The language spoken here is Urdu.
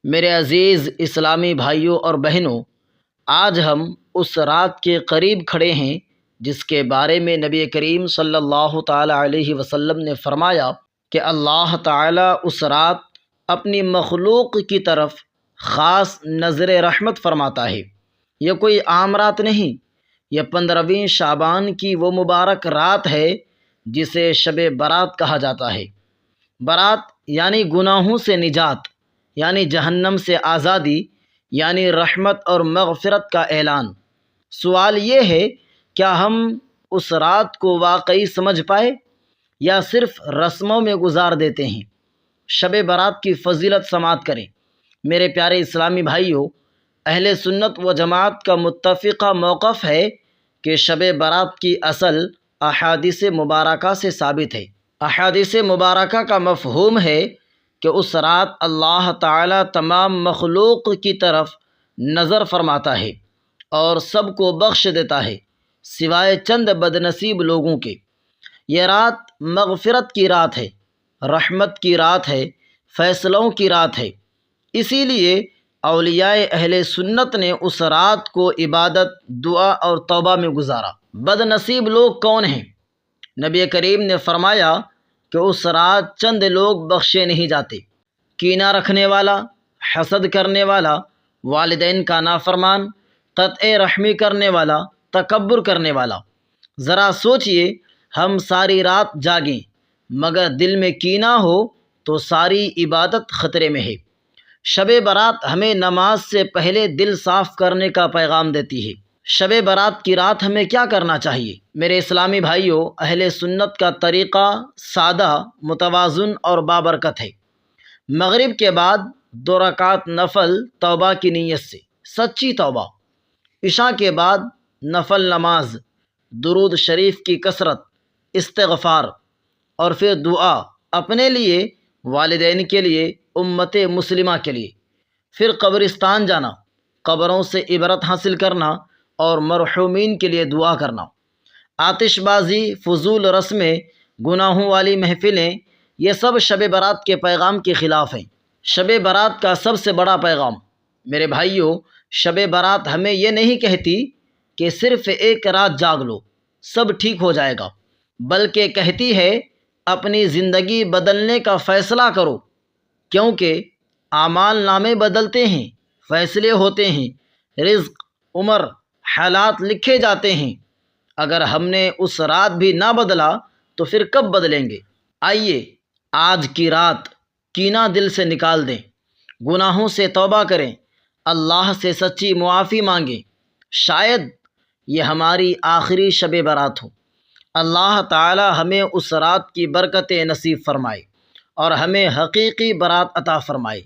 میرے عزیز اسلامی بھائیوں اور بہنوں، آج ہم اس رات کے قریب کھڑے ہیں جس کے بارے میں نبی کریم صلی اللہ تعالی علیہ وسلم نے فرمایا کہ اللہ تعالیٰ اس رات اپنی مخلوق کی طرف خاص نظر رحمت فرماتا ہے۔ یہ کوئی عام رات نہیں، یہ 15ویں شعبان کی وہ مبارک رات ہے جسے شب برات کہا جاتا ہے۔ برات یعنی گناہوں سے نجات، یعنی جہنم سے آزادی، یعنی رحمت اور مغفرت کا اعلان۔ سوال یہ ہے، کیا ہم اس رات کو واقعی سمجھ پائے یا صرف رسموں میں گزار دیتے ہیں؟ شب برات کی فضیلت سماعت کریں۔ میرے پیارے اسلامی بھائیوں، اہل سنت و جماعت کا متفقہ موقف ہے کہ شب برات کی اصل احادیث مبارکہ سے ثابت ہے۔ احادیث مبارکہ کا مفہوم ہے کہ اس رات اللہ تعالیٰ تمام مخلوق کی طرف نظر فرماتا ہے اور سب کو بخش دیتا ہے سوائے چند بد نصیب لوگوں کے۔ یہ رات مغفرت کی رات ہے، رحمت کی رات ہے، فیصلوں کی رات ہے۔ اسی لیے اولیاء اہل سنت نے اس رات کو عبادت، دعا اور توبہ میں گزارا۔ بد نصیب لوگ کون ہیں؟ نبی کریم نے فرمایا کہ اس رات چند لوگ بخشے نہیں جاتے: کینہ رکھنے والا، حسد کرنے والا، والدین کا نافرمان، قطع رحمی کرنے والا، تکبر کرنے والا۔ ذرا سوچئے، ہم ساری رات جاگیں مگر دل میں کینہ ہو تو ساری عبادت خطرے میں ہے۔ شب برات ہمیں نماز سے پہلے دل صاف کرنے کا پیغام دیتی ہے۔ شب برات کی رات ہمیں کیا کرنا چاہیے؟ میرے اسلامی بھائیوں، اہل سنت کا طریقہ سادہ، متوازن اور بابرکت ہے۔ مغرب کے بعد 2 رکعت نفل توبہ کی نیت سے، سچی توبہ۔ عشاء کے بعد نفل نماز، درود شریف کی کثرت، استغفار، اور پھر دعا اپنے لیے، والدین کے لیے، امت مسلمہ کے لیے۔ پھر قبرستان جانا، قبروں سے عبرت حاصل کرنا اور مرحومین کے لیے دعا کرنا۔ آتش بازی، فضول رسمیں، گناہوں والی محفلیں، یہ سب شب برات کے پیغام کے خلاف ہیں۔ شب برات کا سب سے بڑا پیغام، میرے بھائیوں، شب برات ہمیں یہ نہیں کہتی کہ صرف ایک رات جاگ لو سب ٹھیک ہو جائے گا، بلکہ کہتی ہے اپنی زندگی بدلنے کا فیصلہ کرو، کیونکہ اعمال نامے بدلتے ہیں، فیصلے ہوتے ہیں، رزق، عمر، حالات لکھے جاتے ہیں۔ اگر ہم نے اس رات بھی نہ بدلا تو پھر کب بدلیں گے؟ آئیے آج کی رات کینہ دل سے نکال دیں، گناہوں سے توبہ کریں، اللہ سے سچی معافی مانگیں۔ شاید یہ ہماری آخری شب برات ہو۔ اللہ تعالی ہمیں اس رات کی برکتیں نصیب فرمائے اور ہمیں حقیقی برات عطا فرمائے۔